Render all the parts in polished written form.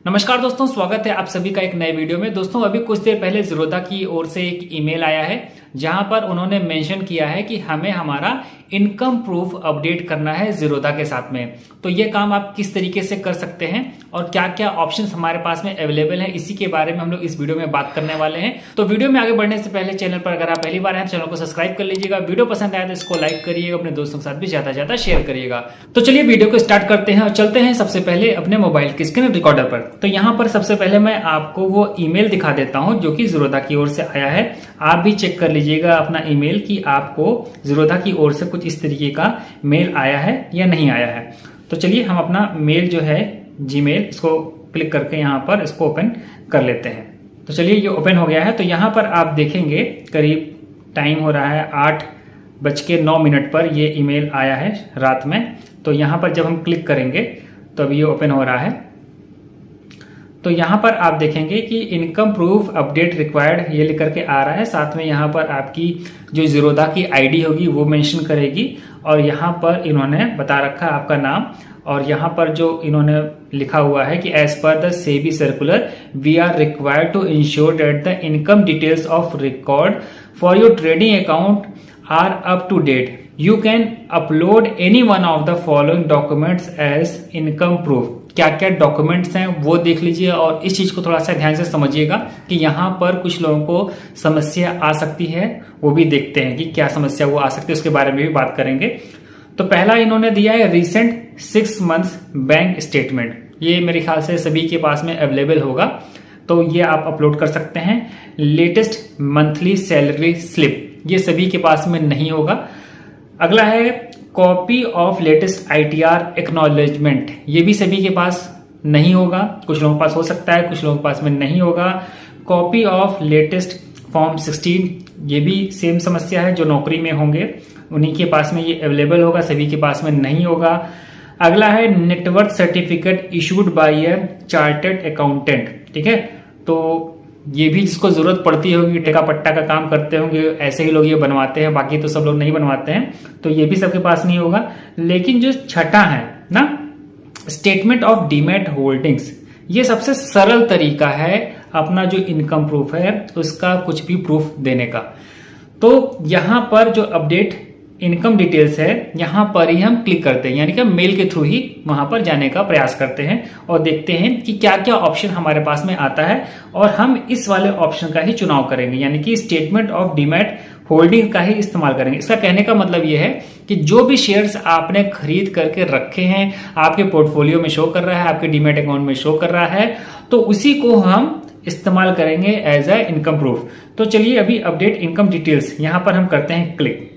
नमस्कार दोस्तों, स्वागत है आप सभी का एक नए वीडियो में। दोस्तों अभी कुछ देर पहले ज़ीरोधा की ओर से एक ईमेल आया है जहां पर उन्होंने मेंशन किया है कि हमें हमारा इनकम प्रूफ अपडेट करना है ज़ीरोधा के साथ में। तो ये काम आप किस तरीके से कर सकते हैं और क्या क्या ऑप्शंस हमारे पास में अवेलेबल है, इसी के बारे में हम लोग इस वीडियो में बात करने वाले हैं। तो वीडियो में आगे बढ़ने से पहले चैनल पर अगर आप पहली बार हैं चैनल को सब्सक्राइब कर लीजिएगा। वीडियो पसंद आया तो इसको लाइक करिएगा, अपने दोस्तों के साथ भी ज्यादा ज्यादा शेयर करिएगा। तो चलिए वीडियो को स्टार्ट करते हैं और चलते हैं सबसे पहले अपने मोबाइल की स्क्रीन रिकॉर्डर पर। तो यहाँ पर सबसे पहले मैं आपको वो ईमेल दिखा देता हूँ जो कि ज़ीरोधा की ओर से आया है। आप भी चेक कर लीजिएगा अपना ईमेल कि आपको ज़ीरोधा की ओर से कुछ इस तरीके का मेल आया है या नहीं आया है। तो चलिए हम अपना मेल जो है जीमेल, इसको क्लिक करके यहाँ पर इसको ओपन कर लेते हैं। तो चलिए ये ओपन हो गया है। तो यहाँ पर आप देखेंगे करीब टाइम हो रहा है 8:09 पर ये ईमेल आया है रात में। तो यहाँ पर जब हम क्लिक करेंगे तो अभी ये ओपन हो रहा है। तो यहाँ पर आप देखेंगे कि इनकम प्रूफ अपडेट रिक्वायर्ड ये लिख करके आ रहा है। साथ में यहाँ पर आपकी जो ज़ीरोधा की आईडी होगी वो मेंशन करेगी और यहाँ पर इन्होंने बता रखा है आपका नाम। और यहाँ पर जो इन्होंने लिखा हुआ है कि as per the SEBI circular we are required to ensure that the income details of record for your trading account are up to date. You can upload any one of the following documents as income proof. क्या क्या documents हैं वो देख लीजिए और इस चीज को थोड़ा सा ध्यान से समझिएगा कि यहाँ पर कुछ लोगों को समस्या आ सकती है। वो भी देखते हैं कि क्या समस्या वो आ सकती है, उसके बारे में भी बात करेंगे। तो पहला इन्होंने दिया है रिसेंट 6 मंथ्स बैंक स्टेटमेंट। ये मेरे ख्याल से सभी के पास में अवेलेबल होगा, तो ये आप अपलोड कर सकते हैं। लेटेस्ट मंथली सैलरी स्लिप, ये सभी के पास में नहीं होगा। अगला है copy of latest ITR acknowledgement, ये भी सभी के पास नहीं होगा। कुछ लोगों के पास हो सकता है, कुछ लोगों के पास में नहीं होगा। कॉपी ऑफ लेटेस्ट फॉर्म 16, ये भी सेम समस्या है। जो नौकरी में होंगे उन्हीं के पास में ये अवेलेबल होगा, सभी के पास में नहीं होगा। अगला है network certificate issued by A chartered accountant, ठीक है। तो ये भी जिसको जरूरत पड़ती होगी, टेका पट्टा का काम करते होंगे, ऐसे ही लोग ये बनवाते हैं, बाकी तो सब लोग नहीं बनवाते हैं। तो ये भी सबके पास नहीं होगा। लेकिन जो छठा है ना, स्टेटमेंट ऑफ डीमैट होल्डिंग्स, ये सबसे सरल तरीका है अपना जो इनकम प्रूफ है उसका कुछ भी प्रूफ देने का। तो यहां पर जो अपडेट इनकम डिटेल्स है यहां पर ही हम क्लिक करते हैं, यानी कि मेल के थ्रू ही वहां पर जाने का प्रयास करते हैं और देखते हैं कि क्या क्या ऑप्शन हमारे पास में आता है और हम इस वाले ऑप्शन का ही चुनाव करेंगे, यानी कि स्टेटमेंट ऑफ डीमैट होल्डिंग का ही इस्तेमाल करेंगे। इसका कहने का मतलब यह है कि जो भी शेयर्स आपने खरीद करके रखे हैं, आपके पोर्टफोलियो में शो कर रहा है, आपके डीमैट अकाउंट में शो कर रहा है, तो उसी को हम इस्तेमाल करेंगे एज ए इनकम प्रूफ। तो चलिए अभी अपडेट इनकम डिटेल्स यहां पर हम करते हैं क्लिक।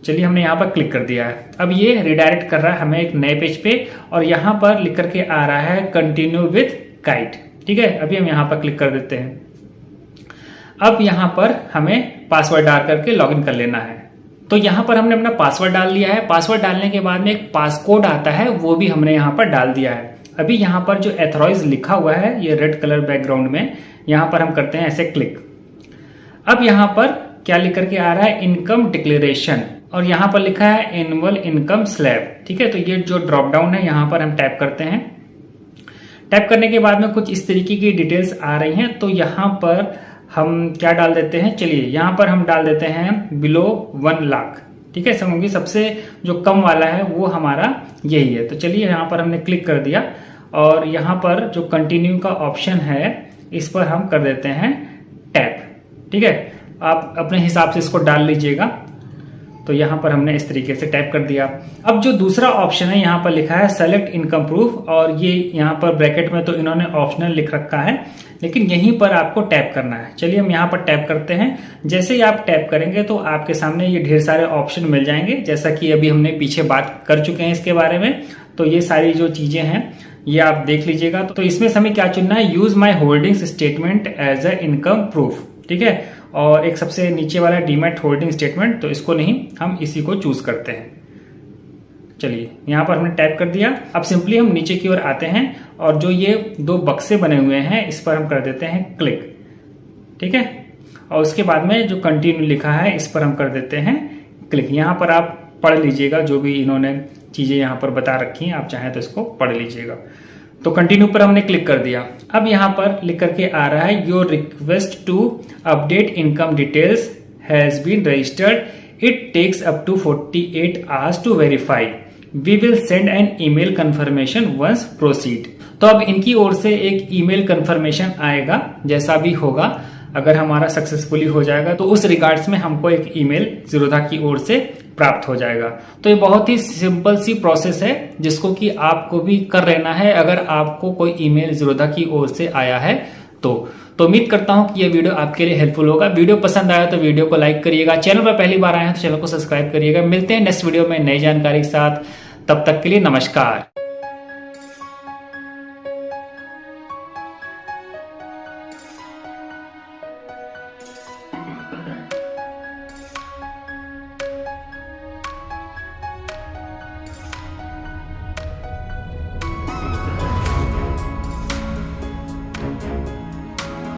चलिए हमने यहाँ पर क्लिक कर दिया है। अब ये रिडायरेक्ट कर रहा है हमें एक नए पेज पे और यहाँ पर लिख करके आ रहा है कंटिन्यू विथ गाइड, ठीक है। अभी हम यहाँ पर क्लिक कर देते हैं। अब यहाँ पर हमें पासवर्ड डाल करके लॉगिन कर लेना है। तो यहाँ पर हमने अपना पासवर्ड डाल लिया है। पासवर्ड डालने के बाद में एक पासकोड आता है, वो भी हमने यहाँ पर डाल दिया है। अभी यहाँ पर जो एथॉराइज लिखा हुआ है ये रेड कलर बैकग्राउंड में, यहाँ पर हम करते हैं ऐसे क्लिक। अब यहाँ पर क्या लिख करके आ रहा है, इनकम डिक्लेरेशन, और यहाँ पर लिखा है एनुअल इनकम स्लैब, ठीक है। तो ये जो ड्रॉप डाउन है यहाँ पर हम टैप करते हैं। टैप करने के बाद में कुछ इस तरीके की डिटेल्स आ रही हैं। तो यहाँ पर हम क्या डाल देते हैं, चलिए यहाँ पर हम डाल देते हैं बिलो 1 लाख, ठीक है। समझिए सबसे जो कम वाला है वो हमारा यही है। तो चलिए यहाँ पर हमने क्लिक कर दिया और यहाँ पर जो कंटिन्यू का ऑप्शन है इस पर हम कर देते हैं टैप, ठीक है। आप अपने हिसाब से इसको डाल लीजिएगा। तो यहाँ पर हमने इस तरीके से टाइप कर दिया। अब जो दूसरा ऑप्शन है यहाँ पर लिखा है सेलेक्ट इनकम प्रूफ, और ये यहाँ पर ब्रैकेट में तो इन्होंने ऑप्शनल लिख रखा है, लेकिन यहीं पर आपको टैप करना है। चलिए हम यहाँ पर टैप करते हैं। जैसे ही आप टैप करेंगे तो आपके सामने ये ढेर सारे ऑप्शन मिल जाएंगे, जैसा कि अभी हमने पीछे बात कर चुके हैं इसके बारे में। तो ये सारी जो चीजें हैं ये आप देख लीजिएगा। तो इसमें से हमें क्या चुनना है, use my holdings statement as a income proof, ठीक है। और एक सबसे नीचे वाला डीमैट होल्डिंग स्टेटमेंट, तो इसको नहीं, हम इसी को चूज करते हैं। चलिए यहाँ पर हमने टाइप कर दिया। अब सिंपली हम नीचे की ओर आते हैं और जो ये 2 बक्से बने हुए हैं इस पर हम कर देते हैं क्लिक, ठीक है। और उसके बाद में जो कंटिन्यू लिखा है इस पर हम कर देते हैं क्लिक। यहाँ पर आप पढ़ लीजिएगा जो भी इन्होंने चीजें यहाँ पर बता रखी हैं, आप चाहें तो इसको पढ़ लीजिएगा। तो कंटिन्यू पर हमने क्लिक कर दिया। अब यहाँ पर लिख करके आ रहा है your request to update income details has been registered, it takes up to 48 hours to verify, we will send an email confirmation once proceed. तो अब इनकी ओर से एक ईमेल कंफर्मेशन आएगा, जैसा भी होगा अगर हमारा सक्सेसफुली हो जाएगा तो उस रिगार्ड्स में हमको एक ईमेल जीरोधा की ओर से प्राप्त हो जाएगा। तो ये बहुत ही सिंपल सी प्रोसेस है जिसको कि आपको भी कर लेना है अगर आपको कोई ईमेल जीरोधा की ओर से आया है तो उम्मीद करता हूं कि ये वीडियो आपके लिए हेल्पफुल होगा। वीडियो पसंद आया तो वीडियो को लाइक करिएगा, चैनल पर पहली बार आए हैं तो चैनल को सब्सक्राइब करिएगा। मिलते हैं नेक्स्ट वीडियो में नई जानकारी के साथ, तब तक के लिए नमस्कार।